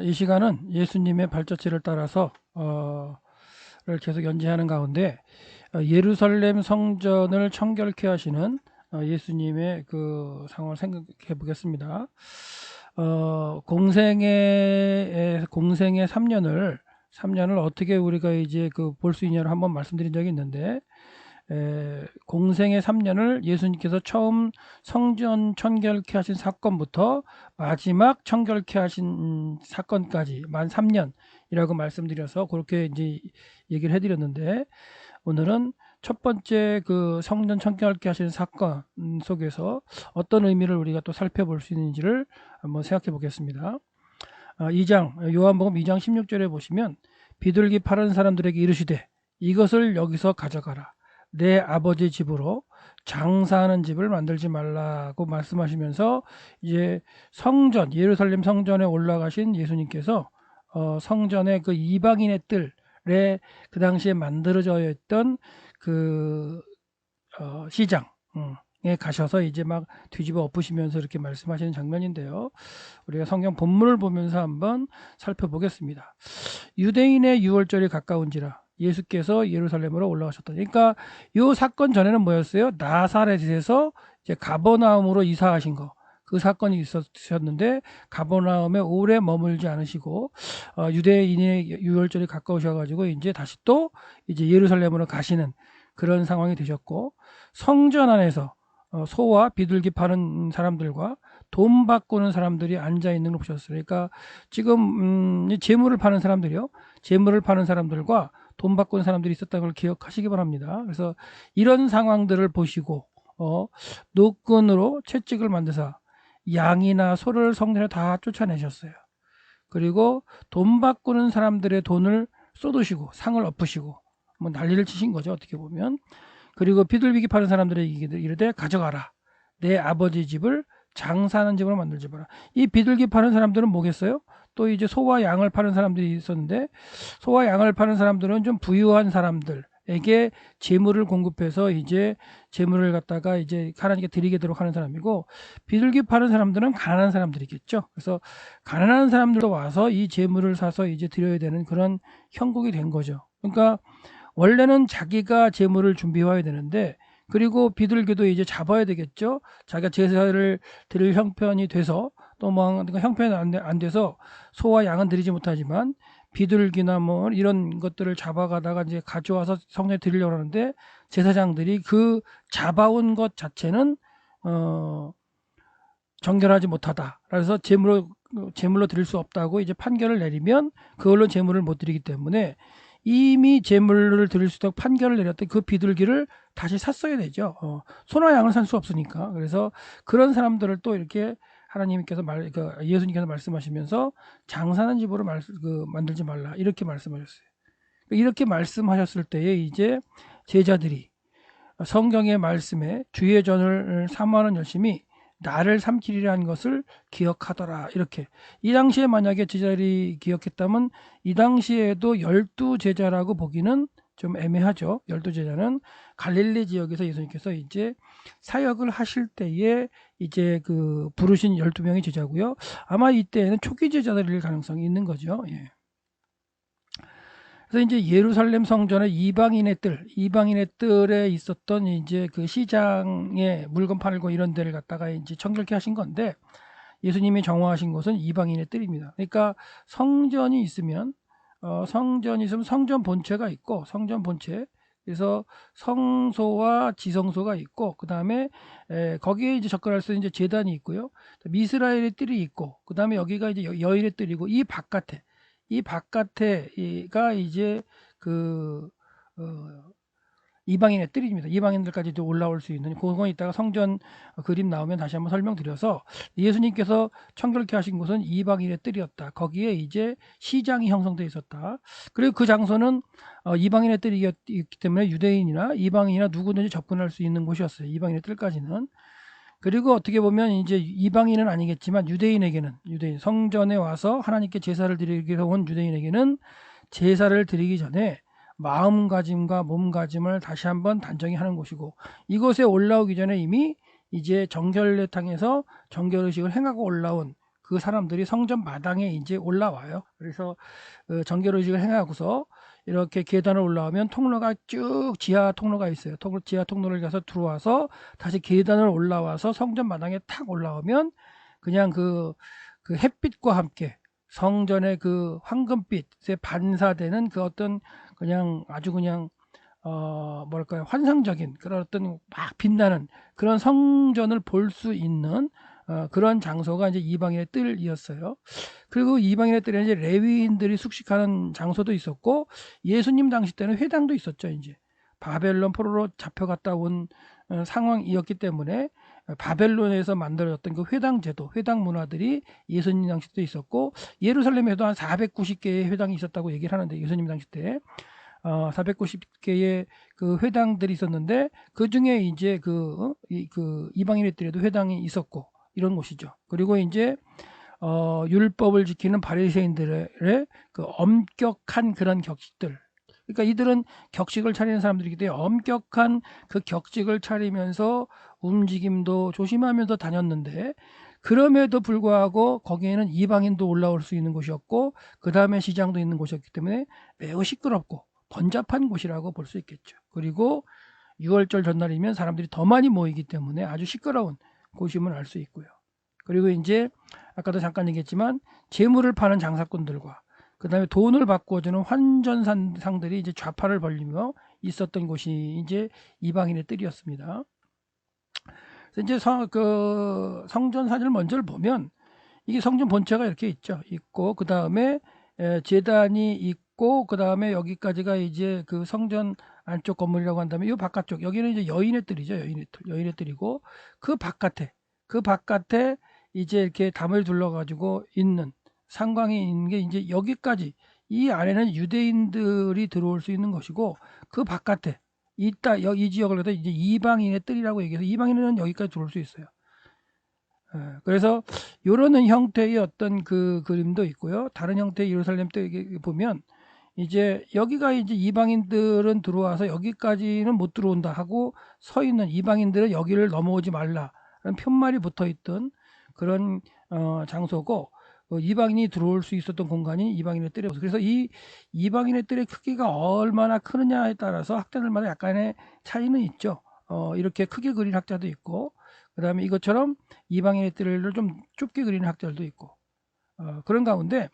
이 시간은 예수님의 발자취를 따라서 를 계속 연재하는 가운데 예루살렘 성전을 청결케 하시는 예수님의 그 상황을 생각해 보겠습니다. 공생의 3년을 어떻게 우리가 이제 그 볼 수 있냐를 한번 말씀드린 적이 있는데, 공생의 3년을 예수님께서 처음 성전 청결케 하신 사건부터 마지막 청결케 하신 사건까지 만 3년이라고 말씀드려서 그렇게 이제 얘기를 해드렸는데, 오늘은 첫 번째 그 성전 청결케 하시는 사건 속에서 어떤 의미를 우리가 또 살펴볼 수 있는지를 한번 생각해 보겠습니다. 2장 요한복음 2장 16절에 보시면, 비둘기 파는 사람들에게 이르시되 이것을 여기서 가져가라, 내 아버지 집으로 장사하는 집을 만들지 말라고 말씀하시면서, 이제 성전, 예루살렘 성전에 올라가신 예수님께서 성전의 그 이방인의 뜰에 그 당시에 만들어져 있던 그 시장에 가셔서 이제 막 뒤집어 엎으시면서 이렇게 말씀하시는 장면인데요. 우리가 성경 본문을 보면서 한번 살펴보겠습니다. 유대인의 유월절이 가까운지라 예수께서 예루살렘으로 올라가셨다. 그러니까 이 사건 전에는 뭐였어요? 나사렛에서 이제 가버나움으로 이사하신 거. 그 사건이 있었는데 가버나움에 오래 머물지 않으시고 유대인의 유월절이 가까우셔가지고 이제 다시 또 이제 예루살렘으로 가시는 그런 상황이 되셨고, 성전 안에서 소와 비둘기 파는 사람들과 돈 바꾸는 사람들이 앉아 있는 걸 보셨어요. 그러니까 지금 재물을 파는 사람들이요, 재물을 파는 사람들과 돈 바꾸는 사람들이 있었다는 걸 기억하시기 바랍니다. 그래서 이런 상황들을 보시고 노끈으로 채찍을 만드사 양이나 소를 성전에 다 쫓아내셨어요. 그리고 돈 바꾸는 사람들의 돈을 쏟으시고 상을 엎으시고 뭐 난리를 치신 거죠, 어떻게 보면. 그리고 비둘기 파는 사람들에게 이르되 가져가라, 내 아버지 집을 장사하는 집으로 만들지 마라. 이 비둘기 파는 사람들은 뭐겠어요? 또 이제 소와 양을 파는 사람들이 있었는데, 소와 양을 파는 사람들은 좀 부유한 사람들에게 재물을 공급해서 이제 재물을 갖다가 이제 하나님께 드리도록 하는 사람이고, 비둘기 파는 사람들은 가난한 사람들이겠죠. 그래서 가난한 사람들도 와서 이 재물을 사서 이제 드려야 되는 그런 형국이 된 거죠. 그러니까 원래는 자기가 재물을 준비해 와야 되는데, 그리고 비둘기도 이제 잡아야 되겠죠. 자기가 제사를 드릴 형편이 돼서, 또 뭐 형편이 안 돼서 소와 양은 드리지 못하지만 비둘기나 뭐 이런 것들을 잡아가다가 이제 가져와서 성전에 드리려고 하는데, 제사장들이 그 잡아온 것 자체는 정결하지 못하다, 그래서 제물로 드릴 수 없다고 이제 판결을 내리면 그걸로 제물을 못 드리기 때문에, 이미 제물을 드릴 수 있도록 판결을 내렸던 그 비둘기를 다시 샀어야 되죠. 소나 양을 살 수 없으니까. 그래서 그런 사람들을 또 이렇게 하나님께서 예수님께서 말씀하시면서 장사하는 집으로 만들지 말라, 이렇게 말씀하셨어요. 이렇게 말씀하셨을 때에 이제 제자들이 성경의 말씀에 주의 전을 삼하는 열심히 나를 삼키리라 한 것을 기억하더라, 이렇게. 이 당시에 만약에 제자들이 기억했다면 이 당시에도 12제자라고 보기는 좀 애매하죠. 12제자는 갈릴리 지역에서 예수님께서 이제 사역을 하실 때에 이제 그 부르신 12명의 제자고요. 아마 이때에는 초기 제자들일 가능성이 있는 거죠. 예. 그래서 이제 예루살렘 성전의 이방인의 뜰에 있었던 이제 그 시장에 물건 팔고 이런 데를 갖다가 이제 청결케 하신 건데, 예수님이 정화하신 곳은 이방인의 뜰입니다. 그러니까 성전이 있으면 성전 본체가 있고, 성전 본체, 그래서 성소와 지성소가 있고, 그 다음에 거기에 이제 접근할 수 있는 이제 제단이 있고요, 이스라엘의 뜰이 있고, 그 다음에 여기가 이제 여인의 뜰이고, 이 바깥에가 이제 그 이방인의 뜰입니다. 이방인들까지도 올라올 수 있는, 그건 이따가 성전 그림 나오면 다시 한번 설명드려서, 예수님께서 청결케 하신 곳은 이방인의 뜰이었다. 거기에 이제 시장이 형성되어 있었다. 그리고 그 장소는 이방인의 뜰이기 때문에 유대인이나 이방인이나 누구든지 접근할 수 있는 곳이었어요, 이방인의 뜰까지는. 그리고 어떻게 보면 이제 이방인은 아니겠지만 유대인 성전에 와서 하나님께 제사를 드리기 위해서 온 유대인에게는 제사를 드리기 전에 마음가짐과 몸가짐을 다시 한번 단정히 하는 곳이고, 이곳에 올라오기 전에 이미 이제 정결례탕에서 정결의식을 행하고 올라온 그 사람들이 성전 마당에 이제 올라와요. 그래서 정결 의식을 행하고서 이렇게 계단을 올라오면 통로가 쭉 지하 통로가 있어요. 지하 통로를 가서 들어와서 다시 계단을 올라와서 성전 마당에 탁 올라오면 그냥 그 햇빛과 함께 성전의 그 황금빛에 반사되는 그 어떤 그냥 아주 그냥 뭐랄까요, 환상적인 그런 어떤 막 빛나는 그런 성전을 볼 수 있는 그런 장소가 이제 이방인의 뜰이었어요. 그리고 이방인의 뜰에 이제 레위인들이 숙식하는 장소도 있었고, 예수님 당시 때는 회당도 있었죠. 이제 바벨론 포로로 잡혀갔다 온 상황이었기 때문에 바벨론에서 만들어졌던 그 회당 제도, 회당 문화들이 예수님 당시 때 있었고, 예루살렘에도 한 490개의 회당이 있었다고 얘기를 하는데, 예수님 당시 때 490개의 그 회당들이 있었는데, 그 중에 이제 그 이방인의 뜰에도 회당이 있었고 이런 곳이죠. 그리고 이제 율법을 지키는 바리새인들의 그 엄격한 그런 격식들. 그러니까 이들은 격식을 차리는 사람들이기 때문에 엄격한 그 격식을 차리면서 움직임도 조심하면서 다녔는데, 그럼에도 불구하고 거기에는 이방인도 올라올 수 있는 곳이었고, 그 다음에 시장도 있는 곳이었기 때문에 매우 시끄럽고 번잡한 곳이라고 볼 수 있겠죠. 그리고 6월절 전날이면 사람들이 더 많이 모이기 때문에 아주 시끄러운 곳임을 알 수 있고요. 그리고 이제 아까도 잠깐 얘기했지만 재물을 파는 장사꾼들과 그 다음에 돈을 바꿔주는 환전상들이 이제 좌파를 벌리며 있었던 곳이 이제 이방인의 뜰이었습니다. 그래서 이제 성전 사진을 먼저 보면 이게 성전 본체가 이렇게 있고 그 다음에 제단이 있고 그 다음에 여기까지가 이제 그 성전 안쪽 건물이라고 한다면 이 바깥쪽 여기는 이제 여인의 뜰이죠. 여인의 뜰이고 그 바깥에 이제 이렇게 담을 둘러가지고 있는 상광이 있는 게 이제 여기까지, 이 안에는 유대인들이 들어올 수 있는 것이고, 그 바깥에 이 지역을 갖다 이제 이방인의 뜰이라고 얘기해서 이방인은 여기까지 들어올 수 있어요. 그래서 이런 형태의 어떤 그 그림도 있고요. 다른 형태의 예루살렘 뜰 보면 이제 여기가 이제 이방인들은 들어와서 여기까지는 못 들어온다 하고 서 있는, 이방인들은 여기를 넘어오지 말라라는 편말이 붙어 있던 그런 장소고, 이방인이 들어올 수 있었던 공간이 이방인의 뜰이었어요. 그래서 이 이방인의 뜰의 크기가 얼마나 크느냐에 따라서 학자들마다 약간의 차이는 있죠. 이렇게 크게 그린 학자도 있고, 그 다음에 이것처럼 이방인의 뜰을 좀 좁게 그리는 학자들도 있고, 그런 가운데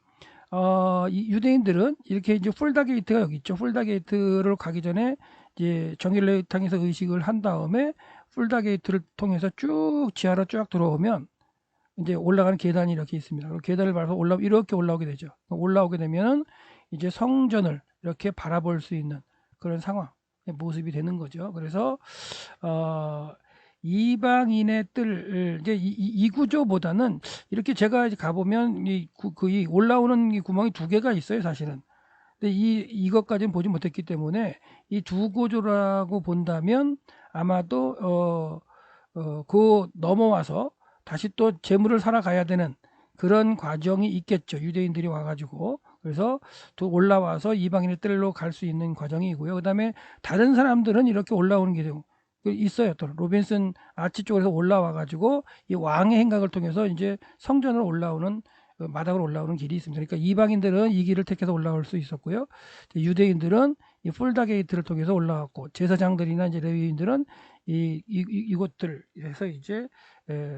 이 유대인들은 이렇게 이제 풀다 게이트가 여기 있죠. 풀다 게이트를 가기 전에 이제 정일례탕에서 의식을 한 다음에 풀다 게이트를 통해서 쭉 지하로 쭉 들어오면 이제 올라가는 계단이 이렇게 있습니다. 계단을 밟아서 이렇게 올라오게 되죠. 올라오게 되면은 이제 성전을 이렇게 바라볼 수 있는 그런 상황, 모습이 되는 거죠. 그래서 이방인의 뜰, 이제 이 구조보다는 이렇게 제가 이제 가보면 이 올라오는 이 구멍이 두 개가 있어요, 사실은. 근데 이것까지는 보지 못했기 때문에 이 두 구조라고 본다면 아마도 그 넘어와서 다시 또 재물을 사러 가야 되는 그런 과정이 있겠죠. 유대인들이 와가지고. 그래서 또 올라와서 이방인의 뜰로 갈 수 있는 과정이고요. 그 다음에 다른 사람들은 이렇게 올라오는 게 있어요. 또 로빈슨 아치 쪽에서 올라와가지고 이 왕의 행각을 통해서 이제 성전으로 올라오는, 마당으로 올라오는 길이 있습니다. 그러니까 이방인들은 이 길을 택해서 올라올 수 있었고요. 유대인들은 이 풀다 게이트를 통해서 올라왔고, 제사장들이나 이제 레위인들은 이곳들에서 이제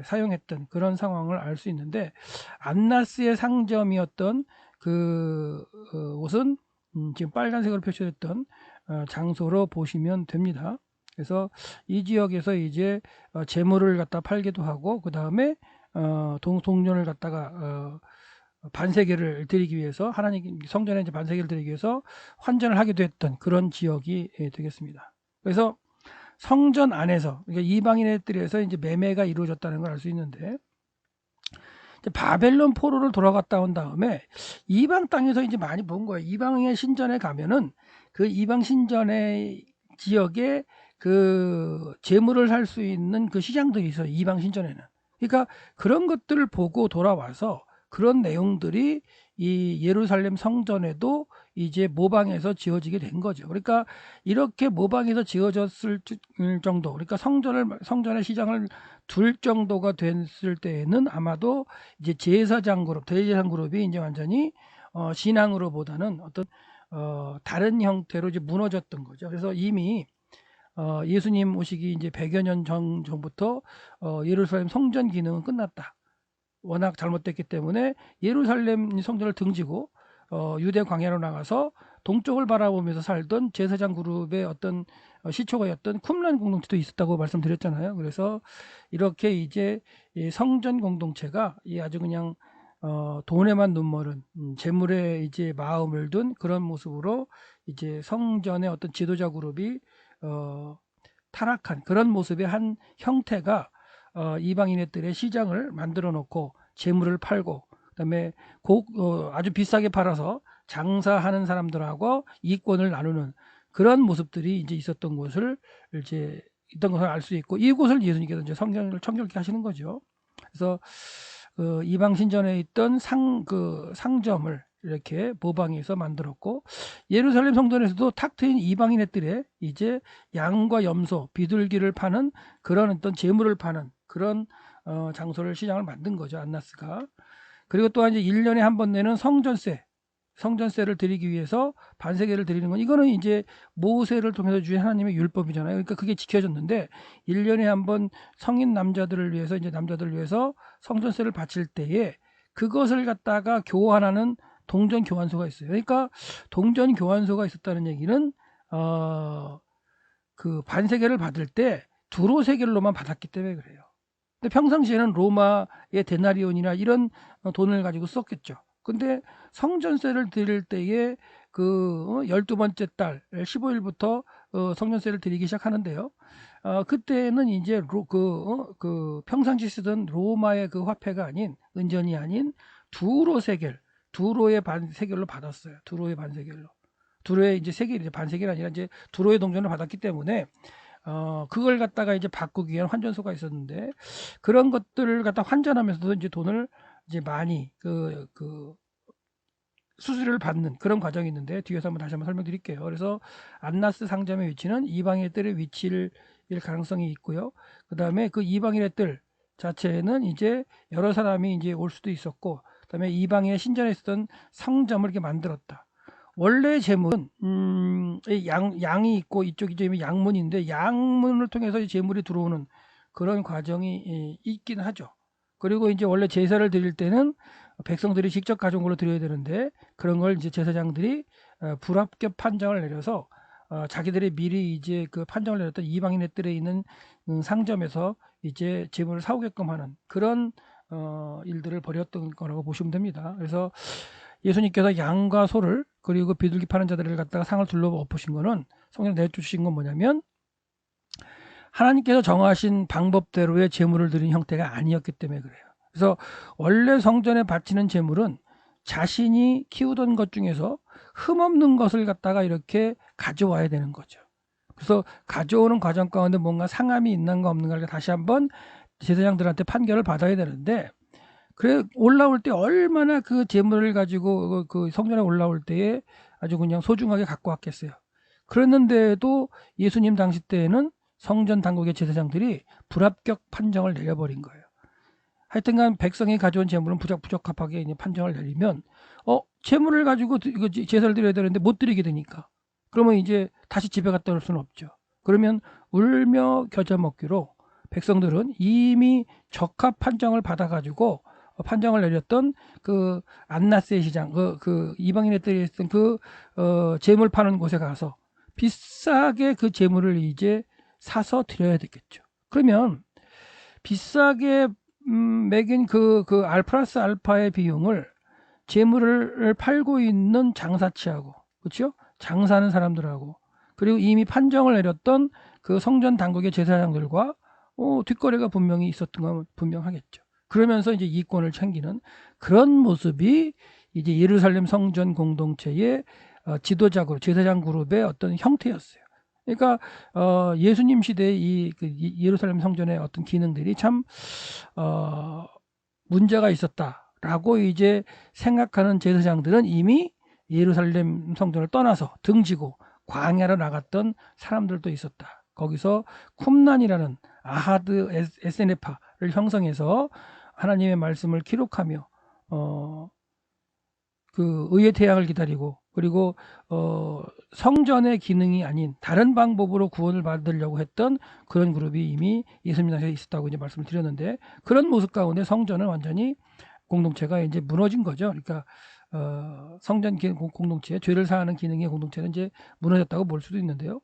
사용했던 그런 상황을 알 수 있는데, 안나스의 상점이었던 그 옷은 지금 빨간색으로 표시됐던 장소로 보시면 됩니다. 그래서 이 지역에서 이제 재물을 갖다 팔기도 하고, 그 다음에 동년을 갖다가 반세계를 드리기 위해서, 하나님 성전에 이제 반세계를 드리기 위해서 환전을 하기도 했던 그런 지역이 되겠습니다. 그래서 성전 안에서, 그러니까 이방인의 뜰에서 이제 매매가 이루어졌다는 걸 알 수 있는데, 바벨론 포로를 돌아갔다 온 다음에 이방 땅에서 이제 많이 본 거예요. 이방의 신전에 가면은 그 이방 신전의 지역에 그 재물을 살 수 있는 그 시장들이 있어요. 이방 신전에는. 그러니까 그런 것들을 보고 돌아와서 그런 내용들이 이 예루살렘 성전에도 이제 모방해서 지어지게 된 거죠. 그러니까 이렇게 모방해서 지어졌을 정도, 그러니까 성전의 시장을 둘 정도가 됐을 때에는 아마도 이제 제사장 그룹, 대제사장 그룹이 이제 완전히 신앙으로보다는 어떤 다른 형태로 이제 무너졌던 거죠. 그래서 이미 예수님 오시기 이제 100여 년 전부터 예루살렘 성전 기능은 끝났다. 워낙 잘못됐기 때문에 예루살렘 성전을 등지고 유대 광야로 나가서 동쪽을 바라보면서 살던 제사장 그룹의 어떤 시초가였던 쿰란 공동체도 있었다고 말씀드렸잖아요. 그래서 이렇게 이제 이 성전 공동체가 아주 그냥 돈에만 눈멀은 재물에 이제 마음을 둔 그런 모습으로 이제 성전의 어떤 지도자 그룹이 타락한 그런 모습의 한 형태가 이방인들의 시장을 만들어 놓고 재물을 팔고 그다음에 아주 비싸게 팔아서 장사하는 사람들하고 이권을 나누는 그런 모습들이 이제 있었던 것을 이제 있던 것을 알 수 있고 이곳을 예수님께서 이제 성경을 청결케 하시는 거죠. 그래서 이방 신전에 있던 상점을 이렇게 모방해서 만들었고 예루살렘 성전에서도 탁 트인 이방인 애들의 이제 양과 염소, 비둘기를 파는 그런 어떤 재물을 파는 그런 장소를 시장을 만든 거죠. 안나스가. 그리고 또한 이제 1년에 한 번 내는 성전세를 드리기 위해서 반세계를 드리는 건 이거는 이제 모세를 통해서 주신 하나님의 율법이잖아요. 그러니까 그게 지켜졌는데 1년에 한 번 성인 남자들을 위해서 성전세를 바칠 때에 그것을 갖다가 교환하는 동전 교환소가 있어요. 그러니까 동전 교환소가 있었다는 얘기는 그 반세계를 받을 때 두로세겔로만 받았기 때문에 그래요. 근데 평상시에는 로마의 데나리온이나 이런 돈을 가지고 썼겠죠. 근데 성전세를 드릴 때에 그 12번째 달 15일부터 성전세를 드리기 시작하는데요. 그때는 이제 그 평상시 쓰던 로마의 그 화폐가 아닌 은전이 아닌 두로의 반세겔로 받았어요. 두로의 반세겔로. 두로의 이제 세겔이죠. 반세겔이 아니라 이제 두로의 동전을 받았기 때문에 그걸 갖다가 이제 바꾸기 위한 환전소가 있었는데 그런 것들을 갖다 환전하면서도 이제 돈을 이제 많이 수수료를 받는 그런 과정이 있는데 뒤에서 다시 한번 설명드릴게요. 그래서 안나스 상점의 위치는 이방인의 뜰의 위치일 가능성이 있고요. 그 다음에 그 이방인의 뜰 자체는 이제 여러 사람이 이제 올 수도 있었고, 그 다음에 이방인의 신전에 있었던 상점을 이렇게 만들었다. 원래 재물은 양이 있고 이쪽이 이제 양문인데 양문을 통해서 재물이 들어오는 그런 과정이 있긴 하죠. 그리고 이제 원래 제사를 드릴 때는 백성들이 직접 가져온 걸로 드려야 되는데 그런 걸 이제 제사장들이 불합격 판정을 내려서 자기들이 미리 이제 그 판정을 내렸던 이방인의 뜰에 있는 상점에서 이제 재물을 사오게끔 하는 그런 일들을 벌였던 거라고 보시면 됩니다. 그래서 예수님께서 양과 소를 그리고 비둘기 파는 자들을 갖다가 상을 둘러 엎으신 거는 성경 내주신 건 뭐냐면 하나님께서 정하신 방법대로의 제물을 드린 형태가 아니었기 때문에 그래요. 그래서 원래 성전에 바치는 제물은 자신이 키우던 것 중에서 흠없는 것을 갖다가 이렇게 가져와야 되는 거죠. 그래서 가져오는 과정 가운데 뭔가 상함이 있는가 없는가를 다시 한번 제사장들한테 판결을 받아야 되는데 그래 올라올 때 얼마나 그 제물을 가지고 그 성전에 올라올 때에 아주 그냥 소중하게 갖고 왔겠어요. 그랬는데도 예수님 당시 때에는 성전 당국의 제사장들이 불합격 판정을 내려버린 거예요. 하여튼간 백성이 가져온 제물은 부적합하게 판정을 내리면 제물을 가지고 제사를 드려야 되는데 못 드리게 되니까 그러면 이제 다시 집에 갔다 올 수는 없죠. 그러면 울며 겨자 먹기로 백성들은 이미 적합 판정을 받아가지고 판정을 내렸던 그 안나스의 시장 그 이방인의 뜰에 있던 그 제물 파는 곳에 가서 비싸게 그 제물을 이제 사서 드려야 되겠죠. 그러면 비싸게 매긴 그 알플러스 알파의 비용을 재물을 팔고 있는 장사치하고 그렇죠? 장사하는 사람들하고 그리고 이미 판정을 내렸던 그 성전 당국의 제사장들과 뒷거래가 분명히 있었던 건 분명하겠죠. 그러면서 이제 이권을 챙기는 그런 모습이 이제 예루살렘 성전 공동체의 지도자 그룹, 제사장 그룹의 어떤 형태였어요. 그러니까 예수님 시대의 이 예루살렘 성전의 어떤 기능들이 참 문제가 있었다라고 이제 생각하는 제사장들은 이미 예루살렘 성전을 떠나서 등지고 광야로 나갔던 사람들도 있었다. 거기서 쿰란이라는 아하드 에세네파를 형성해서 하나님의 말씀을 기록하며 그 의의 태양을 기다리고, 그리고 성전의 기능이 아닌 다른 방법으로 구원을 받으려고 했던 그런 그룹이 이미 예수님 당시에 있었다고 이제 말씀을 드렸는데, 그런 모습 가운데 성전은 완전히 공동체가 이제 무너진 거죠. 그러니까 성전 공동체, 죄를 사하는 기능의 공동체는 이제 무너졌다고 볼 수도 있는데요.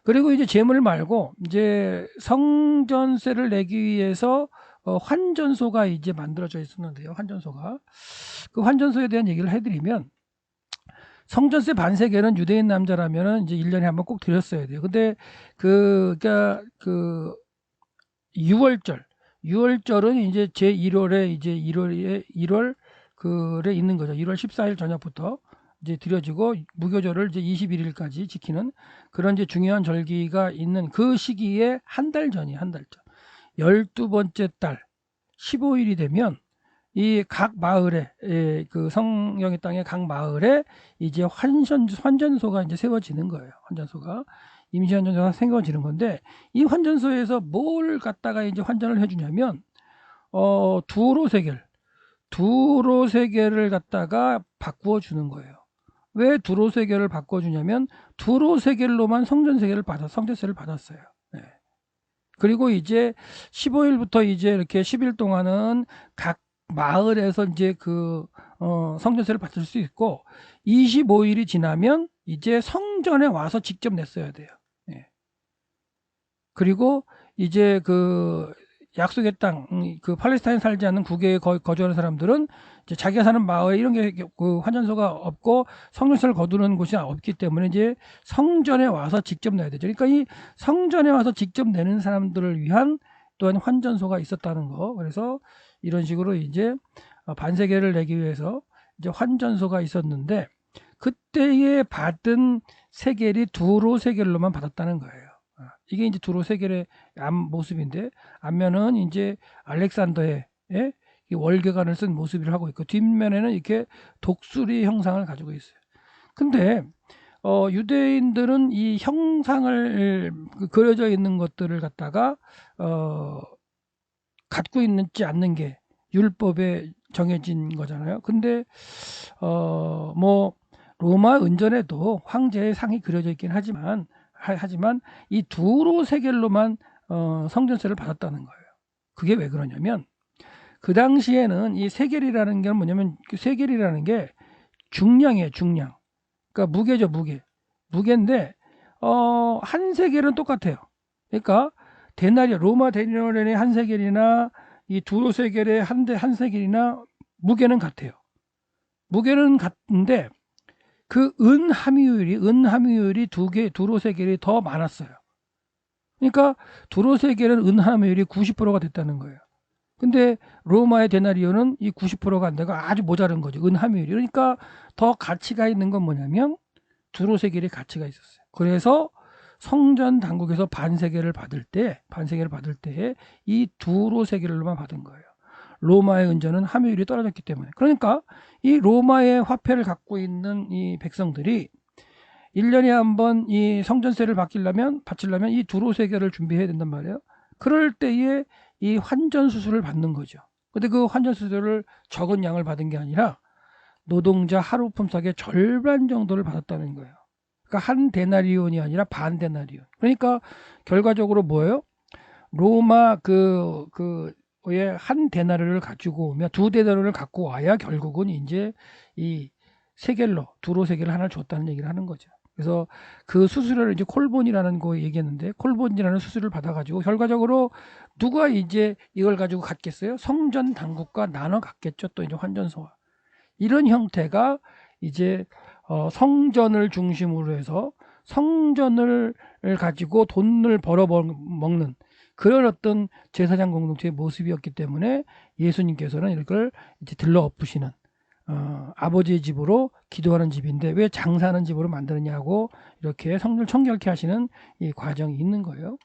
그리고 이제 재물 말고 이제 성전세를 내기 위해서 환전소가 이제 만들어져 있었는데요. 환전소가, 그 환전소에 대한 얘기를 해드리면, 성전세 반세계는 유대인 남자라면은 이제 1년에 한번 꼭 드렸어야 돼요. 근데 그러니까 그 6월절은 이제 제 1월에 이제 1월 그래 있는 거죠. 1월 14일 저녁부터 이제 드려지고 무교절을 이제 21일까지 지키는 그런 이제 중요한 절기가 있는 그 시기에 한 달 전이 한 달 전. 12번째 달 15일이 되면 이 각 마을에, 그 성령의 땅의 각 마을에 이제 환전소가 이제 세워지는 거예요. 환전소가, 임시 환전소가 세워지는 건데, 이 환전소에서 뭘 갖다가 이제 환전을 해주냐면, 두로 세겔을 갖다가 바꾸어 주는 거예요. 왜 두로 세겔을 바꿔주냐면, 두로 세겔로만 성전세를 받았어요. 네. 그리고 이제 15일부터 이제 이렇게 10일 동안은 각 마을에서 이제 그 성전세를 받을 수 있고, 25일이 지나면 이제 성전에 와서 직접 냈어야 돼요. 예. 그리고 이제 그 약속의 땅, 그 팔레스타인 살지 않는 국외에 거주하는 사람들은 이제 자기가 사는 마을에 이런 게 그 환전소가 없고 성전세를 거두는 곳이 없기 때문에 이제 성전에 와서 직접 내야 되죠. 그러니까 이 성전에 와서 직접 내는 사람들을 위한 또한 환전소가 있었다는 거. 그래서 이런 식으로 이제 반세계를 내기 위해서 이제 환전소가 있었는데, 그때에 받은 세겔이 두로 세겔로만 받았다는 거예요. 이게 이제 두로 세겔의 앞 모습인데, 앞면은 이제 알렉산더의 월계관을 쓴 모습을 하고 있고, 뒷면에는 이렇게 독수리 형상을 가지고 있어요. 근데 유대인들은 이 형상을 그려져 있는 것들을 갖다가 갖고 있지 않는 게 율법에 정해진 거잖아요. 근데 뭐 로마 은전에도 황제의 상이 그려져 있긴 하지만 이 두로 세겔로만 성전세를 받았다는 거예요. 그게 왜 그러냐면, 그 당시에는 이 세겔이라는 게 뭐냐면, 그 세겔이라는 게 중량이에요, 중량. 그러니까 무게죠, 무게인데 한 세겔은 똑같아요. 그러니까 로마 데나리온의 한 세겔이나 이 두로 세겔의 한 세겔이나 무게는 같아요. 무게는 같은데 그 은 함유율이 두로 세겔이 더 많았어요. 그러니까 두로 세겔은 은 함유율이 90%가 됐다는 거예요. 근데 로마의 데나리온은 이 90%가 안 되고 아주 모자른 거죠. 은 함유율이. 그러니까 더 가치가 있는 건 뭐냐면 두로 세겔의 가치가 있었어요. 그래서 성전 당국에서 반세겔을 받을 때 이 두로 세겔로만 받은 거예요. 로마의 은전은 함유율이 떨어졌기 때문에. 그러니까 이 로마의 화폐를 갖고 있는 이 백성들이 1년에 한 번 이 성전세를 바치려면 이 두로 세겔을 준비해야 된단 말이에요. 그럴 때에 이 환전 수수료를 받는 거죠. 근데 그 환전 수수료를 적은 양을 받은 게 아니라 노동자 하루 품삯의 절반 정도를 받았다는 거예요. 그러니까 한 데나리온이 아니라 반 데나리온. 그러니까 결과적으로 뭐예요? 로마 한 데나리온을 가지고 오면 두 데나리온을 갖고 와야 결국은 이제 이 세겔로 두로 세겔을 하나 줬다는 얘기를 하는 거죠. 그래서 그 수수료를 이제 콜본이라는 거 얘기했는데, 콜본이라는 수수료를 받아가지고 결과적으로 누가 이제 이걸 가지고 갔겠어요? 성전 당국과 나눠 갔겠죠. 또 이제 환전소와 이런 형태가 이제 성전을 중심으로 해서 성전을 가지고 돈을 벌어 먹는 그런 어떤 제사장 공동체의 모습이었기 때문에 예수님께서는 이걸 이제 들러 엎으시는 아버지의 집으로 기도하는 집인데 왜 장사하는 집으로 만드느냐고 이렇게 성전을 청결케 하시는 이 과정이 있는 거예요.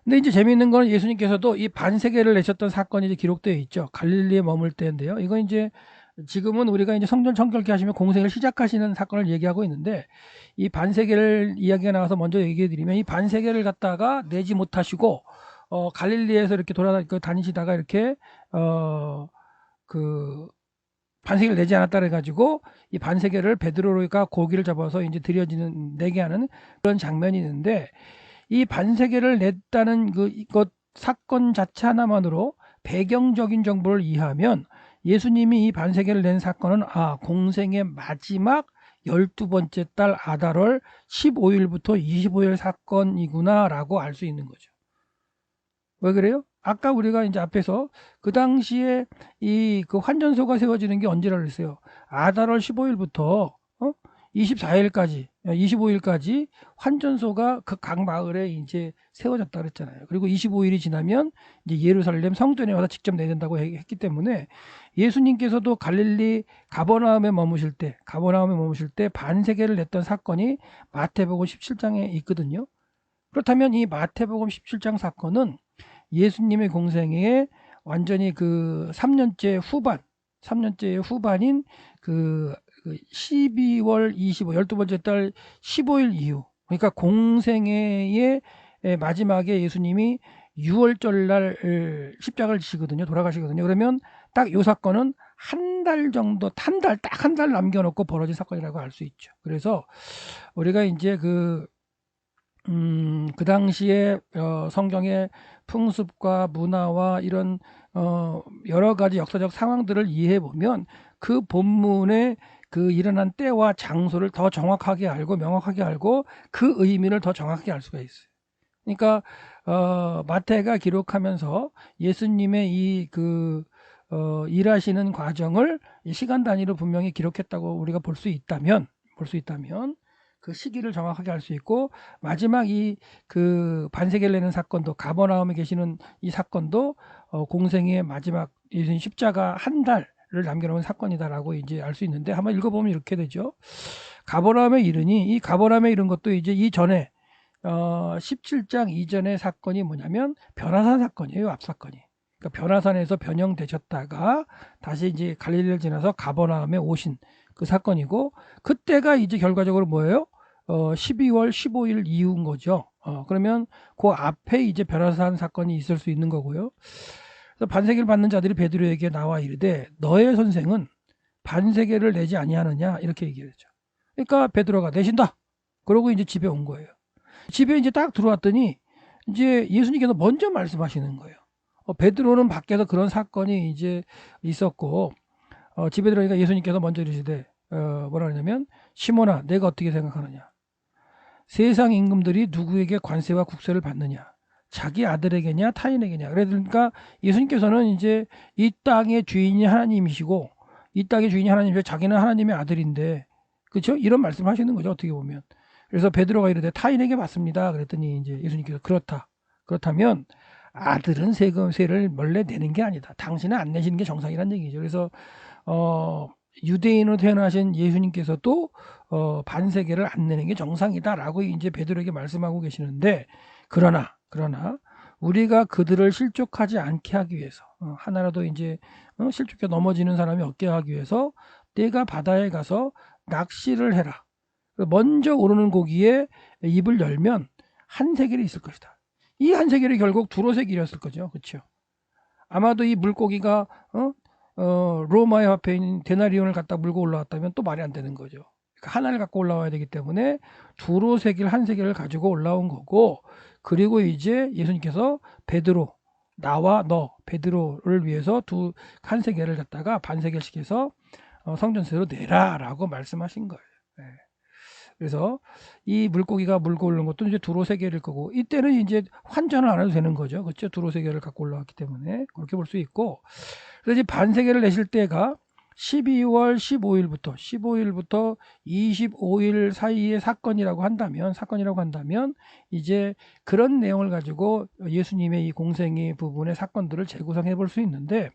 근데 이제 재미있는 건 예수님께서도 이 반세계를 내셨던 사건이 이제 기록되어 있죠. 갈릴리에 머물 때인데요. 이건 이제 지금은 우리가 이제 성전 청결케 하시면 공생을 시작하시는 사건을 얘기하고 있는데, 이 반세겔 이야기가 나와서 먼저 얘기해 드리면, 이 반세겔을 갖다가 내지 못하시고 갈릴리에서 이렇게 다니시다가 이렇게 그 반세겔을 내지 않았다 그래가지고 이 반세겔을 베드로가 고기를 잡아서 이제 내게 하는 그런 장면이 있는데, 이 반세겔을 냈다는 이것 사건 자체 하나만으로 배경적인 정보를 이해하면, 예수님이 이 반세겔을 낸 사건은 공생의 마지막 12번째 달 아달월 15일부터 25일 사건이구나 라고 알 수 있는 거죠. 왜 그래요? 아까 우리가 이제 앞에서 그 당시에 그 환전소가 세워지는 게 언제라 그랬어요? 아달월 15일부터 24일까지, 25일까지 환전소가 그 각 마을에 이제 세워졌다 그랬잖아요. 그리고 25일이 지나면 이제 예루살렘 성전에 와서 직접 내린다고 했기 때문에, 예수님께서도 갈릴리 가버나움에 머무실 때 반세겔을 냈던 사건이 마태복음 17장에 있거든요. 그렇다면 이 마태복음 17장 사건은 예수님의 공생애의 완전히 그 3년째 후반인 그 12월 25, 12번째 달 15일 이후, 그러니까 공생애의 마지막에 예수님이 6월절 날 십자가를 지시거든요. 돌아가시거든요. 그러면 딱 요 사건은 한 달 정도, 딱 한 달 남겨놓고 벌어진 사건이라고 알 수 있죠. 그래서 우리가 이제 그 당시에 성경의 풍습과 문화와 이런 여러 가지 역사적 상황들을 이해해 보면, 그 본문의 그 일어난 때와 장소를 더 정확하게 알고 명확하게 알고 그 의미를 더 정확하게 알 수가 있어요. 그러니까 마태가 기록하면서 예수님의 이 일하시는 과정을 시간 단위로 분명히 기록했다고 우리가 볼 수 있다면 그 시기를 정확하게 알 수 있고, 마지막 그 반세겔 내는 사건도, 가버나움에 계시는 이 사건도 공생의 마지막 예수님 십자가 한 달을 남겨놓은 사건이다라고 이제 알 수 있는데, 한번 읽어보면 이렇게 되죠. 가버나움에 이르니, 이 가버나움에 이른 것도 이제 이전에 17장 이전의 사건이 뭐냐면 변화산 사건이에요. 앞 사건이. 그러니까 변화산에서 변형되셨다가 다시 이제 갈릴리를 지나서 가버나움에 오신 그 사건이고, 그때가 이제 결과적으로 뭐예요? 12월 15일 이후인 거죠. 그러면 그 앞에 이제 변화산 사건이 있을 수 있는 거고요. 그래서 반세계를 받는 자들이 베드로에게 나와 이르되 너의 선생은 반세계를 내지 아니하느냐, 이렇게 얘기했죠. 그러니까 베드로가 내신다. 그러고 이제 집에 온 거예요. 집에 이제 딱 들어왔더니 이제 예수님께서 먼저 말씀하시는 거예요. 베드로는 밖에서 그런 사건이 이제 있었고, 집에 들어가니까 예수님께서 먼저 이르시되 뭐라 그러냐면, 시몬아, 내가 어떻게 생각하느냐? 세상 임금들이 누구에게 관세와 국세를 받느냐? 자기 아들에게냐 타인에게냐? 그러니까 예수님께서는 이제 이 땅의 주인이 하나님이시고, 이 땅의 주인이 하나님이시고 자기는 하나님의 아들인데, 그렇죠? 이런 말씀하시는 거죠, 어떻게 보면. 그래서 베드로가 이르되 타인에게 받습니다. 그랬더니 이제 예수님께서 그렇다면 아들은 세를 원래 내는 게 아니다. 당신은 안 내시는 게 정상이라는 얘기죠. 그래서 유대인으로 태어나신 예수님께서도 반세계를 안 내는 게 정상이다라고 이제 베드로에게 말씀하고 계시는데, 그러나 우리가 그들을 실족하지 않게 하기 위해서, 하나라도 이제 실족해 넘어지는 사람이 없게 하기 위해서 내가 바다에 가서 낚시를 해라. 먼저 오르는 고기에 입을 열면 한 세겔이 있을 것이다. 이 한 세겔이 결국 두로세겔이었을 거죠. 그렇죠? 아마도 이 물고기가 로마의 화폐인 데나리온을 갖다 물고 올라왔다면 또 말이 안 되는 거죠. 그러니까 하나를 갖고 올라와야 되기 때문에 두로세겔 한 세겔을 가지고 올라온 거고, 그리고 이제 예수님께서 베드로, 나와 너 베드로를 위해서 한 세겔을 갖다가 반세겔씩 해서 성전세로 내라라고 말씀하신 거예요. 네. 그래서 이 물고기가 물고 오르는 것도 이제 두로세겔일 거고, 이때는 이제 환전을 안 해도 되는 거죠. 그렇죠? 두로세겔을 갖고 올라왔기 때문에 그렇게 볼 수 있고, 그래서 이제 반세겔을 내실 때가 12월 15일부터 25일 사이의 사건이라고 한다면 이제 그런 내용을 가지고 예수님의 이 공생의 부분의 사건들을 재구성해 볼 수 있는데,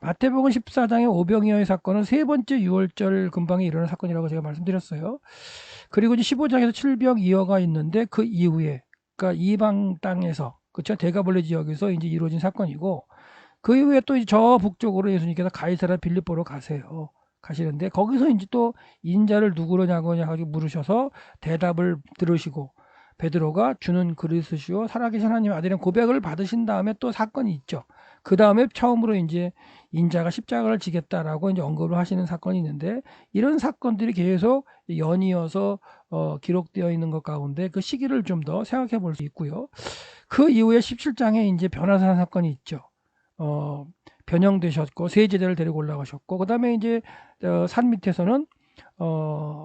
마태복음 14장의 오병이어의 사건은 세 번째 유월절 근방에 일어난 사건이라고 제가 말씀드렸어요. 그리고 이제 15장에서 7병2어가 있는데, 그 이후에, 그러니까 이방 땅에서, 그렇죠? 대가벌레 지역에서 이제 이루어진 사건이고, 그 이후에 또 저 북쪽으로 예수님께서 가이사랴 빌립보로 가시는데 거기서 이제 또 인자를 누구로냐고 해가지고 물으셔서 대답을 들으시고 베드로가 주는 그리스도시요 살아계신 하나님의 아들인 고백을 받으신 다음에 또 사건이 있죠. 그 다음에 처음으로 이제 인자가 십자가를 지겠다라고 이제 언급을 하시는 사건이 있는데 이런 사건들이 계속 연이어서 기록되어 있는 것 가운데 그 시기를 좀 더 생각해 볼 수 있고요. 그 이후에 17장에 이제 변화산 사건이 있죠. 변형되셨고 세 제자를 데리고 올라가셨고 그 다음에 이제 산 밑에서는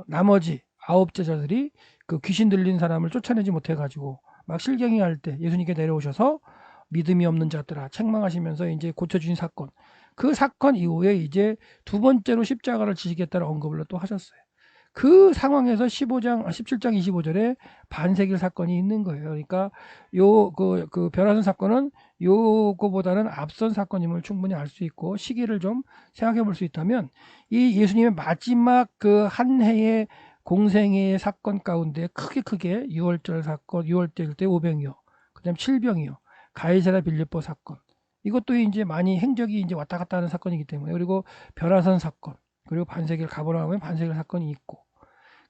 나머지 9제자들이 그 귀신 들린 사람을 쫓아내지 못해가지고 막 실경이 할 때 예수님께 내려오셔서 믿음이 없는 자들아 책망하시면서 이제 고쳐주신 사건. 그 사건 이후에 이제 두 번째로 십자가를 지시겠다는 언급을 또 하셨어요. 그 상황에서 17장 25절에 반세길 사건이 있는 거예요. 그러니까 그 변화산 사건은 요거보다는 앞선 사건임을 충분히 알 수 있고 시기를 좀 생각해 볼 수 있다면 이 예수님의 마지막 그 한 해의 공생의 사건 가운데 크게 6월절 사건, 6월절 때 오병이요. 그다음 7병이요. 가이사랴 빌립보 사건. 이것도 이제 많이 행적이 이제 왔다 갔다 하는 사건이기 때문에 그리고 변화산 사건. 그리고 반세기를 가버나움에 반세기 사건이 있고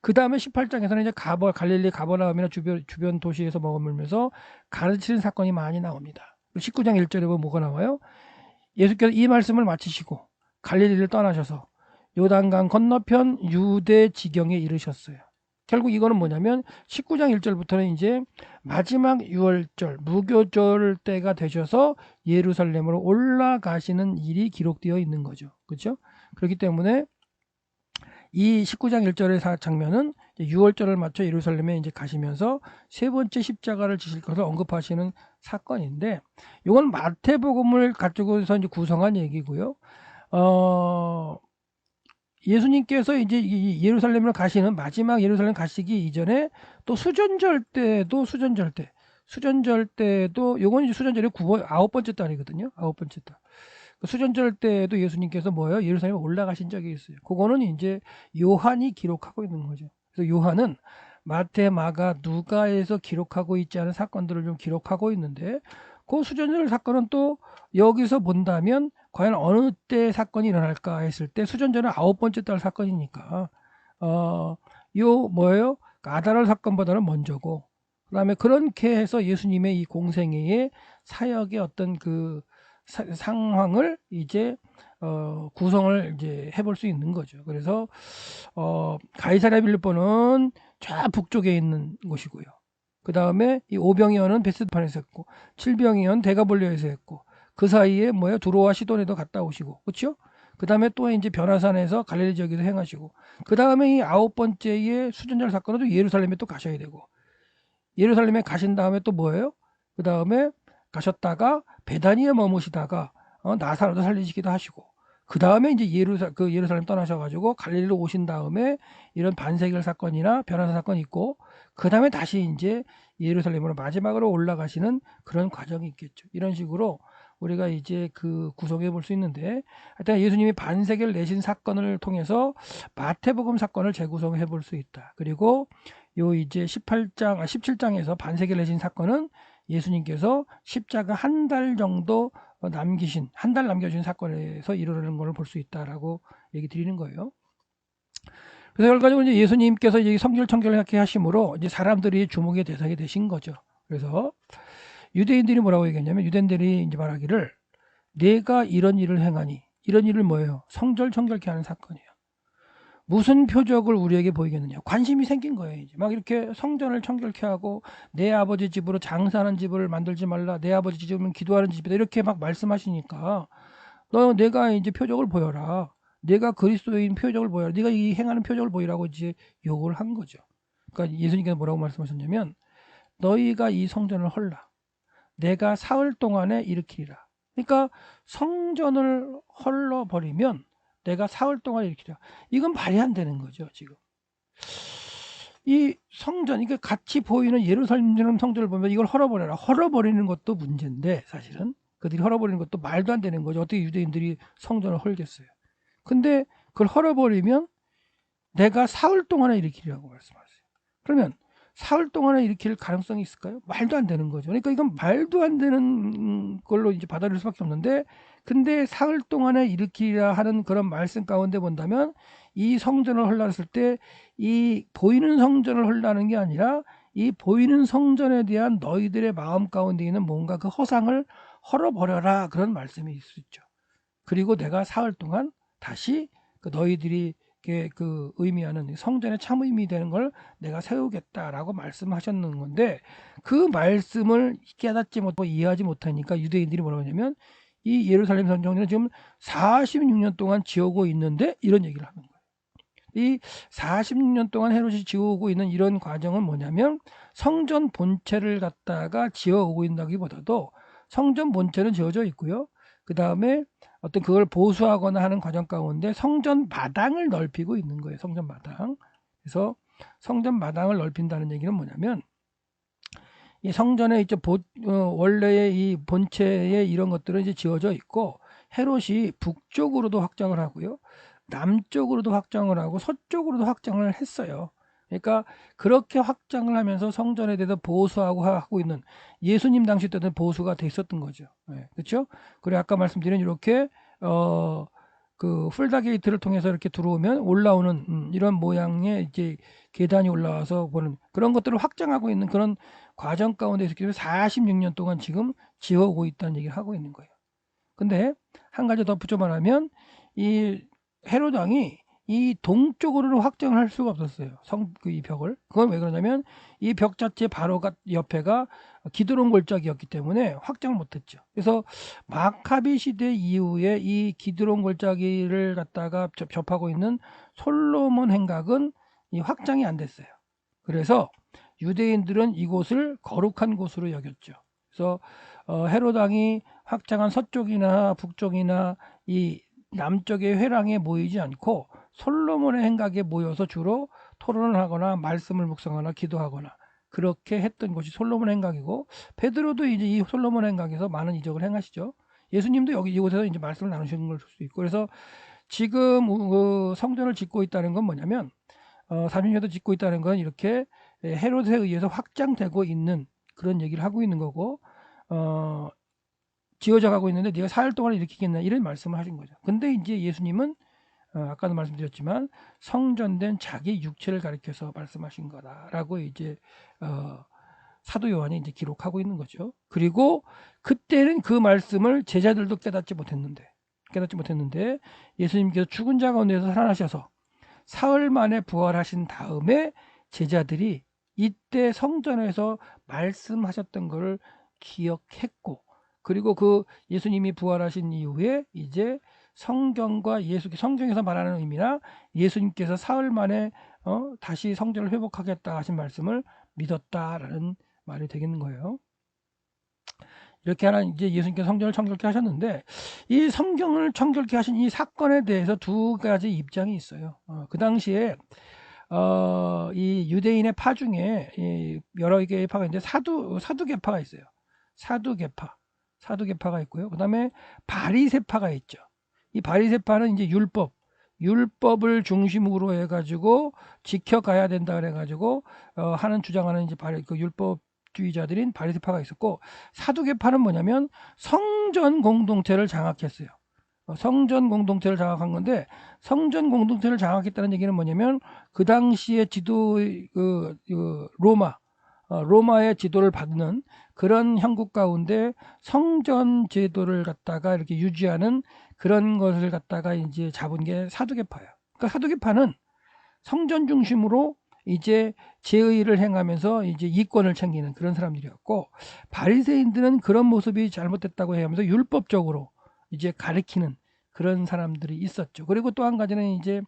그 다음에 18장에서는 이제 갈릴리 가버나움이나 주변 도시에서 머물면서 가르치는 사건이 많이 나옵니다. 19장 1절에 보면 뭐가 나와요? 예수께서 이 말씀을 마치시고 갈릴리를 떠나셔서 요단강 건너편 유대 지경에 이르셨어요. 결국 이거는 뭐냐면 19장 1절부터는 이제 마지막 6월절 무교절 때가 되셔서 예루살렘으로 올라가시는 일이 기록되어 있는 거죠. 그렇죠? 그렇기 때문에 이 19장 1절의 장면은 6월절을 맞춰 예루살렘에 이제 가시면서 세 번째 십자가를 지실 것을 언급하시는 사건인데 이건 마태복음을 가지고서 이제 구성한 얘기고요. 예수님께서 이제 예루살렘을 가시는 마지막 예루살렘 가시기 이전에 또 수전절 때도 요건 이제 수전절이 9번째 달이거든요. 9번째 달. 수전절 때도 예수님께서 뭐예요? 예루살렘에 올라가신 적이 있어요. 그거는 이제 요한이 기록하고 있는 거죠. 그래서 요한은 마태, 마가, 누가에서 기록하고 있지 않은 사건들을 좀 기록하고 있는데 그 수전절 사건은 또 여기서 본다면 과연 어느 때 사건이 일어날까 했을 때 수전절은 9번째 달 사건이니까 요 뭐예요? 아다랄 사건보다는 먼저고 그다음에 그렇게 해서 예수님의 이 공생애의 사역의 어떤 그 상황을 이제 구성을 이제 해볼 수 있는 거죠. 그래서 가이사랴 빌립보는 저 북쪽에 있는 곳이고요. 그 다음에 이 오병이어는 베스판에서 했고 7병이어는 데가볼리오에서 했고 그 사이에 뭐야 두로와 시돈에도 갔다 오시고 그렇죠? 그 다음에 또 이제 변화산에서 갈릴리 지역에서 행하시고 그 다음에 이 9번째의 수전절 사건은 또 예루살렘에 또 가셔야 되고 예루살렘에 가신 다음에 또 뭐예요? 그 다음에 가셨다가 베다니에 머무시다가 나사로도 살리시기도 하시고 그 다음에 이제 예루살렘 떠나셔가지고 갈릴리로 오신 다음에 이런 반세겔 사건이나 변화사 사건이 있고 그 다음에 다시 이제 예루살렘으로 마지막으로 올라가시는 그런 과정이 있겠죠. 이런 식으로 우리가 이제 그 구성해 볼 수 있는데 하여튼 예수님이 반세겔 내신 사건을 통해서 마태복음 사건을 재구성해 볼 수 있다. 그리고 요 이제 17장에서 반세겔 내신 사건은 예수님께서 십자가 한 달 정도 한 달 남겨주신 사건에서 이루는 것을 볼 수 있다라고 얘기 드리는 거예요. 그래서 결과적으로 이제 예수님께서 이제 성결 청결을 이렇게 하심으로 이제 사람들이 주목의 대상이 되신 거죠. 그래서 유대인들이 뭐라고 얘기했냐면 유대인들이 이제 말하기를 내가 이런 일을 행하니 이런 일을 뭐예요? 성절 청결케 하는 사건이에요. 무슨 표적을 우리에게 보이겠느냐 관심이 생긴 거예요. 이제 막 이렇게 성전을 청결케 하고 내 아버지 집으로 장사하는 집을 만들지 말라 내 아버지 집은 기도하는 집이다 이렇게 막 말씀하시니까 내가 이제 표적을 보여라 내가 그리스도인 표적을 보여라 네가 이 행하는 표적을 보이라고 이제 요구를 한 거죠. 그러니까 예수님께서 뭐라고 말씀하셨냐면 너희가 이 성전을 헐라 내가 사흘 동안에 일으키리라. 그러니까 성전을 헐러버리면 내가 사흘 동안 일으키라. 이건 말이 안 되는 거죠, 지금. 이 성전, 이게 같이 보이는 예루살렘 성전을 보면 이걸 헐어버려라. 헐어버리는 것도 문제인데, 사실은. 그들이 헐어버리는 것도 말도 안 되는 거죠. 어떻게 유대인들이 성전을 헐겠어요. 근데 그걸 헐어버리면 내가 사흘 동안에 일으키리라고 말씀하세요. 그러면 사흘 동안에 일으킬 가능성이 있을까요? 말도 안 되는 거죠. 그러니까 이건 말도 안 되는 걸로 이제 받아들일 수밖에 없는데, 근데 사흘 동안에 일으키라 하는 그런 말씀 가운데 본다면 이 성전을 헐라했을 때 이 보이는 성전을 헐라는 게 아니라 이 보이는 성전에 대한 너희들의 마음 가운데 있는 뭔가 그 허상을 헐어버려라, 그런 말씀이 있을 수 있죠. 그리고 내가 사흘 동안 다시 그 너희들이 그 의미하는 성전의 참 의미 되는 걸 내가 세우겠다라고 말씀하셨는 건데, 그 말씀을 깨닫지 못하고 이해하지 못하니까 유대인들이 뭐라고 하냐면 이 예루살렘 성전을 지금 46년 동안 지어오고 있는데 이런 얘기를 하는 거예요. 이 46년 동안 헤롯이 지어오고 있는 이런 과정은 뭐냐면 성전 본체를 갖다가 지어오고 있다기보다도 성전 본체는 지어져 있고요. 그 다음에 어떤 그걸 보수하거나 하는 과정 가운데 성전 마당을 넓히고 있는 거예요. 성전 마당. 그래서 성전 마당을 넓힌다는 얘기는 뭐냐면 이 성전에 이제 원래의 이 본체에 이런 것들은 이제 지어져 있고 헤롯이 북쪽으로도 확장을 하고요. 남쪽으로도 확장을 하고 서쪽으로도 확장을 했어요. 그러니까 그렇게 확장을 하면서 성전에 대해서 보수하고 하고 있는, 예수님 당시 때는 보수가 돼 있었던 거죠. 네, 그렇죠? 그리고 아까 말씀드린 이렇게 그 풀다 게이트를 통해서 이렇게 들어오면 올라오는 이런 모양의 이제 계단이 올라와서 보는 그런 것들을 확장하고 있는 그런 과정 가운데 있기 때문에 46년 동안 지금 지어오고 있다는 얘기를 하고 있는 거예요. 근데 한 가지 더 붙여 말하면 이 헤롯 왕이 이 동쪽으로 확장을 할 수가 없었어요. 이 벽을. 그건 왜 그러냐면 이 벽 자체 바로 옆에가 기드론 골짜기였기 때문에 확장을 못했죠. 그래서 마카비 시대 이후에 이 기드론 골짜기를 갖다가 접하고 있는 솔로몬 행각은 이 확장이 안 됐어요. 그래서 유대인들은 이곳을 거룩한 곳으로 여겼죠. 그래서 헤롯 왕이 확장한 서쪽이나 북쪽이나 이 남쪽의 회랑에 모이지 않고 솔로몬의 행각에 모여서 주로 토론을 하거나 말씀을 묵상하거나 기도하거나 그렇게 했던 곳이 솔로몬 행각이고, 베드로도 이제 이 솔로몬 행각에서 많은 이적을 행하시죠. 예수님도 여기 이곳에서 이제 말씀을 나누시는 걸 볼 수 있고, 그래서 지금 성전을 짓고 있다는 건 뭐냐면 40년도 짓고 있다는 건 이렇게 헤롯에 의해서 확장되고 있는 그런 얘기를 하고 있는 거고, 지어져 가고 있는데 네가 사흘 동안 일으키겠나, 이런 말씀을 하신 거죠. 근데 이제 예수님은 아까도 말씀드렸지만 성전된 자기 육체를 가리켜서 말씀하신 거다라고 이제 사도 요한이 이제 기록하고 있는 거죠. 그리고 그때는 그 말씀을 제자들도 깨닫지 못했는데 예수님께서 죽은 자 가운데서 살아나셔서 사흘 만에 부활하신 다음에 제자들이 이때 성전에서 말씀하셨던 것을 기억했고, 그리고 그 예수님이 부활하신 이후에 이제 성경과 성경에서 말하는 의미나 예수님께서 사흘 만에 다시 성전을 회복하겠다 하신 말씀을 믿었다라는 말이 되겠는 거예요. 이렇게 하나 이제 예수님께서 성전을 청결케 하셨는데, 이 성경을 청결케 하신 이 사건에 대해서 두 가지 입장이 있어요. 그 당시에 이 유대인의 파 중에 여러 개의 파가 있는데 사두개파가 있어요. 사두개파가 있고요. 그 다음에 바리새파가 있죠. 이 바리새파는 이제 율법을 중심으로 해가지고 지켜가야 된다 그래가지고 주장하는 이제 그 율법주의자들인 바리새파가 있었고, 사두개파는 뭐냐면 성전 공동체를 장악했어요. 성전 공동체를 장악한 건데, 성전 공동체를 장악했다는 얘기는 뭐냐면 그 당시에 로마의 지도를 받는 그런 형국 가운데 성전 제도를 갖다가 이렇게 유지하는 그런 것을 갖다가 이제 잡은 게 사두개파예요. 그러니까 사두개파는 성전 중심으로 이제 제의를 행하면서 이제 이권을 챙기는 그런 사람들이었고, 바리새인들은 그런 모습이 잘못됐다고 하면서 율법적으로 이제 가리키는 그런 사람들이 있었죠. 그리고 또 한 가지는 이제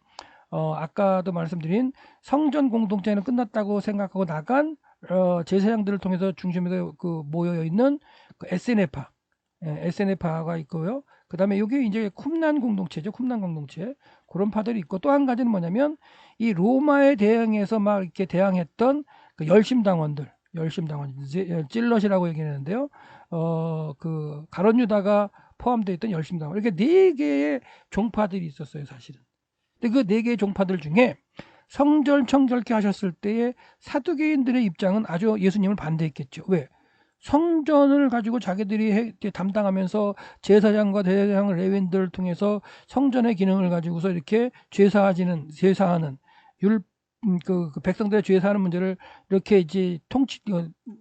아까도 말씀드린 성전 공동체는 끝났다고 생각하고 나간 제사장들을 통해서 중심에서 그 모여 있는 그 SNF파가 있고요. 그 다음에 이게 이제 쿰난 공동체죠. 쿰난 공동체. 그런 파들이 있고, 또 한 가지는 뭐냐면 이 로마에 대응해서 막 이렇게 대항했던 그 열심당원들, 찔럿이라고 얘기하는데요. 그 가룟 유다가 포함되어 있던 열심당원. 이렇게 네 개의 종파들이 있었어요, 사실은. 근데 그 네 개의 종파들 중에 성전 청결케 하셨을 때에 사두개인들의 입장은 아주 예수님을 반대했겠죠. 왜? 성전을 가지고 자기들이 담당하면서 제사장과 대제사장 레위인들을 통해서 성전의 기능을 가지고서 이렇게 제사하는 그 백성들의 죄사하는 문제를 이렇게 이제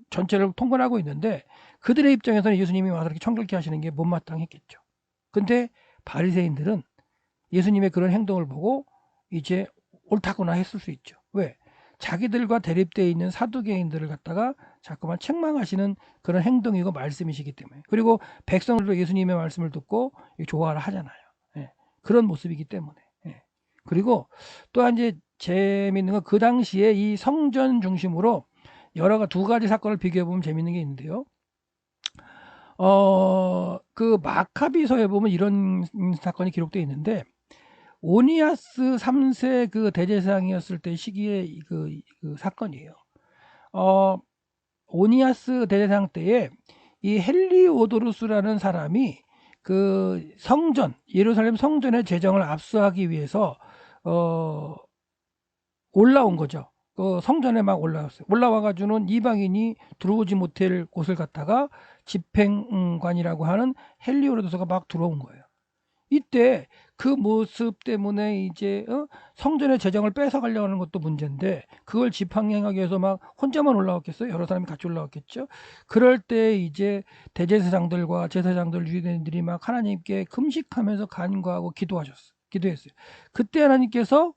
전체를 통관하고 있는데, 그들의 입장에서는 예수님이 와서 이렇게 청결케 하시는 게 못마땅했겠죠. 근데 바리새인들은 예수님의 그런 행동을 보고 이제 옳다구나 했을 수 있죠. 왜? 자기들과 대립되어 있는 사두개인들을 갖다가 자꾸만 책망하시는 그런 행동이고 말씀이시기 때문에. 그리고 백성들도 예수님의 말씀을 듣고 좋아를 하잖아요. 예. 그런 모습이기 때문에. 예. 그리고 또한 이제 재밌는 건 그 당시에 이 성전 중심으로 두 가지 사건을 비교해 보면 재밌는 게 있는데요. 그 마카비서에 보면 이런 사건이 기록되어 있는데, 오니아스 3세 그 대제사장이었을 때 시기의 그 사건이에요. 오니아스 대제사장 때에 이 헬리오도루스라는 사람이 그 예루살렘 성전의 재정을 압수하기 위해서 올라온 거죠. 그 성전에 막 올라왔어요. 올라와가지고는 이방인이 들어오지 못할 곳을 갖다가 집행관이라고 하는 헬리오도루스가 막 들어온 거예요. 이때 그 모습 때문에 이제 성전의 재정을 뺏어가려고 하는 것도 문제인데, 그걸 집행하기 위해서 막 혼자만 올라왔겠어요? 여러 사람이 같이 올라왔겠죠. 그럴 때 이제 대제사장들과 제사장들, 유대인들이 막 하나님께 금식하면서 간구하고 기도했어요. 그때 하나님께서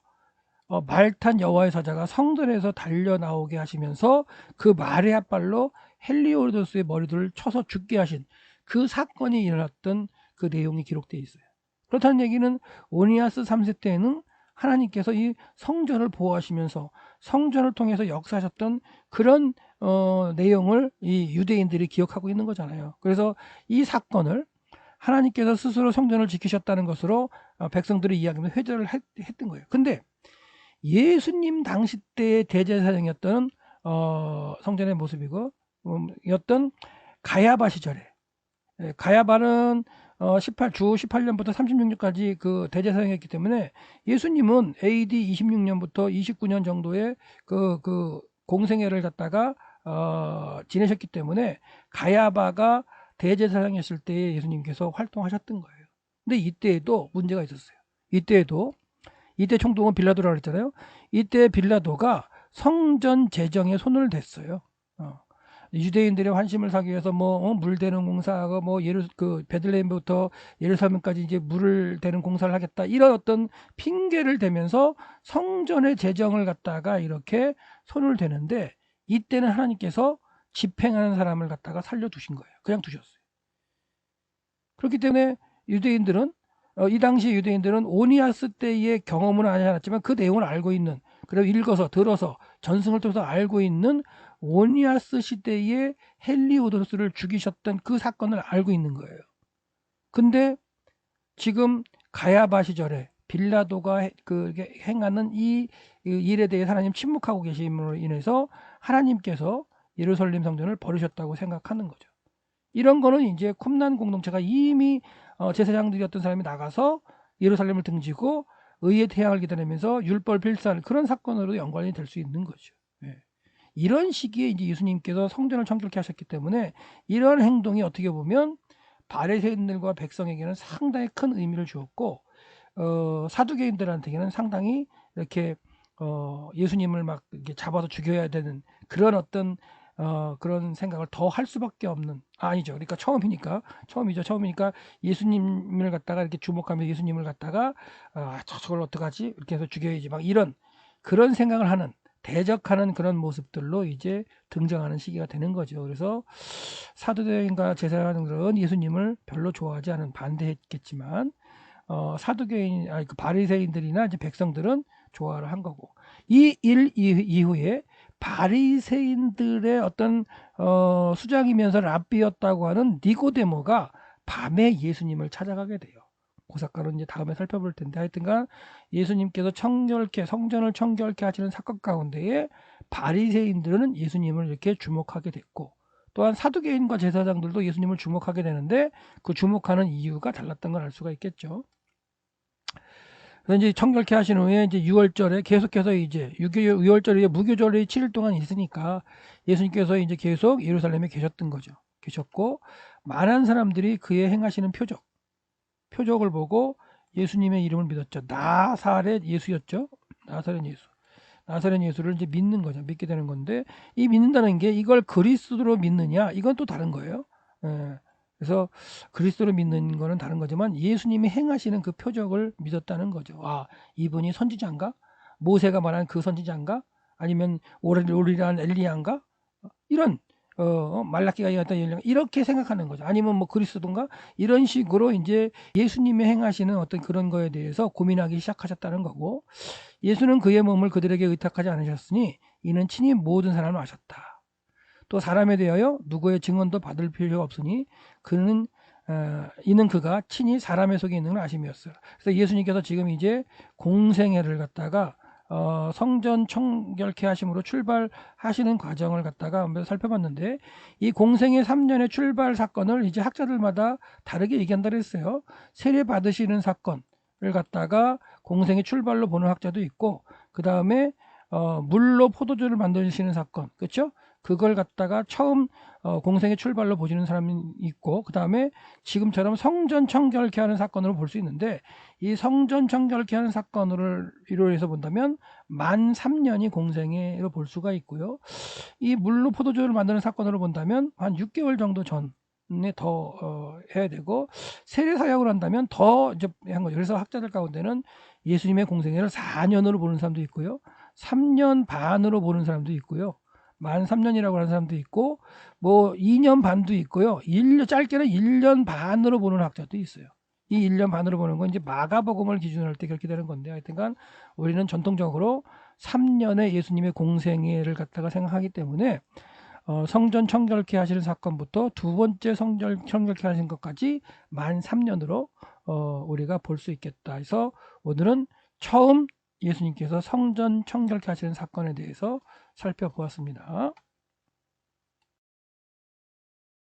말탄 여호와의 사자가 성전에서 달려 나오게 하시면서 그 말의 앞발로 헬리오도스의 머리들을 쳐서 죽게 하신 그 사건이 일어났던 그 내용이 기록되어 있어요. 그렇다는 얘기는 오니아스 3세 때에는 하나님께서 이 성전을 보호하시면서 성전을 통해서 역사하셨던 그런 내용을 이 유대인들이 기억하고 있는 거잖아요. 그래서 이 사건을 하나님께서 스스로 성전을 지키셨다는 것으로 백성들이 이야기하면서 회개를 했던 거예요. 근데 예수님 당시 때의 대제사장이었던 성전의 모습이고 였던 가야바 시절에, 가야바는 18년부터 36년까지 그 대제사장이었기 때문에 예수님은 AD 26년부터 29년 정도의 그 공생애를 갖다가 지내셨기 때문에 가야바가 대제사장이었을 때에 예수님께서 활동하셨던 거예요. 근데 이때에도 문제가 있었어요. 이때 총독은 빌라도라고 그랬잖아요. 이때 빌라도가 성전 재정에 손을 댔어요. 유대인들의 환심을 사기 위해서 물 대는 공사하고 베들레헴부터 예루살렘까지 이제 물을 대는 공사를 하겠다, 이런 어떤 핑계를 대면서 성전의 재정을 갖다가 이렇게 손을 대는데, 이때는 하나님께서 집행하는 사람을 갖다가 살려두신 거예요. 그냥 두셨어요. 그렇기 때문에 이 당시 유대인들은 오니아스 때의 경험은 하지 않았지만 그 내용을 알고 있는, 그리고 읽어서 들어서 전승을 통해서 알고 있는 오니아스 시대의 헬리오도스를 죽이셨던 그 사건을 알고 있는 거예요. 근데 지금 가야바 시절에 빌라도가 행하는 이 일에 대해 하나님 침묵하고 계심으로 인해서 하나님께서 예루살렘 성전을 버리셨다고 생각하는 거죠. 이런 거는 이제 쿰난 공동체가 이미 제사장들이었던 사람이 나가서 예루살렘을 등지고 의의 태양을 기다리면서 율법 필사하는 그런 사건으로 연관이 될 수 있는 거죠. 예. 이런 시기에 이제 예수님께서 성전을 청결케 하셨기 때문에 이런 행동이 어떻게 보면 바리새인들과 백성에게는 상당히 큰 의미를 주었고, 사두개인들한테는 상당히 이렇게 예수님을 막 이렇게 잡아서 죽여야 되는 그런 어떤 그런 생각을 더 할 수밖에 없는, 아니죠. 그러니까 처음이니까 예수님을 갖다가 이렇게 주목하면서 예수님을 갖다가 저걸 어떡하지? 이렇게 해서 죽여야지. 막 이런 그런 생각을 하는, 대적하는 그런 모습들로 이제 등장하는 시기가 되는 거죠. 그래서 사두개인과 제사장들은 예수님을 별로 좋아하지 않은, 반대했겠지만 그 바리새인들이나 이제 백성들은 좋아를 한 거고, 이 일 이후에 바리새인들의 어떤 수장이면서 랍비였다고 하는 니고데모가 밤에 예수님을 찾아가게 돼요. 그 사건은 이제 다음에 살펴볼 텐데, 하여튼간 예수님께서 성전을 청결케 하시는 사건 가운데에 바리새인들은 예수님을 이렇게 주목하게 됐고, 또한 사두개인과 제사장들도 예수님을 주목하게 되는데 그 주목하는 이유가 달랐던 걸 알 수가 있겠죠. 그래서 이제 청결케 하신 후에 이제 6월절에 계속해서 이제 6월절에 무교절이 7일 동안 있으니까 예수님께서 이제 계속 예루살렘에 계셨던 거죠. 계셨고 많은 사람들이 그의 행하시는 표적을 보고 예수님의 이름을 믿었죠. 나사렛 예수였죠. 나사렛 예수를 이제 믿는 거죠. 믿게 되는 건데 이 믿는다는 게 이걸 그리스도로 믿느냐 이건 또 다른 거예요. 예. 그래서 그리스도를 믿는 거는 다른 거지만 예수님이 행하시는 그 표적을 믿었다는 거죠. 아, 이분이 선지자인가? 모세가 말한 그 선지자인가? 아니면 오리란 엘리야인가? 이런 말라기가 얘기했던 엘리야 이렇게 생각하는 거죠. 아니면 뭐 그리스도인가? 이런 식으로 이제 예수님이 행하시는 어떤 그런 거에 대해서 고민하기 시작하셨다는 거고 예수는 그의 몸을 그들에게 의탁하지 않으셨으니 이는 친히 모든 사람을 아셨다. 또 사람에 대하여 누구의 증언도 받을 필요가 없으니 이는 그가 친히 사람의 속에 있는 걸 아심이었어요. 그래서 예수님께서 지금 이제 공생애를 갖다가 성전 청결케 하심으로 출발하시는 과정을 갖다가 한번 살펴봤는데 이 공생애 3년의 출발 사건을 이제 학자들마다 다르게 얘기한다고 했어요. 세례 받으시는 사건을 갖다가 공생의 출발로 보는 학자도 있고 그 다음에 물로 포도주를 만드시는 사건, 그렇죠? 그걸 갖다가 처음 공생의 출발로 보시는 사람이 있고 그 다음에 지금처럼 성전 청결케 하는 사건으로 볼 수 있는데 이 성전 청결케 하는 사건을 이로해서 본다면 만 3년이 공생애로 볼 수가 있고요. 이 물로 포도주를 만드는 사건으로 본다면 한 6개월 정도 전에 더 해야 되고 세례 사역을 한다면 더 이제 한 거죠. 그래서 학자들 가운데는 예수님의 공생애를 4년으로 보는 사람도 있고요. 3년 반으로 보는 사람도 있고요. 만 3년이라고 하는 사람도 있고 뭐 2년 반도 있고요. 짧게는 1년 반으로 보는 학자도 있어요. 이 1년 반으로 보는 건 이제 마가복음을 기준으로 할 때 그렇게 되는 건데 하여튼간 우리는 전통적으로 3년의 예수님의 공생애를 갖다가 생각하기 때문에 성전 청결케 하시는 사건부터 두 번째 성전 청결케 하시는 것까지 만 3년으로 우리가 볼 수 있겠다 해서 오늘은 처음 예수님께서 성전 청결케 하시는 사건에 대해서 살펴보았습니다.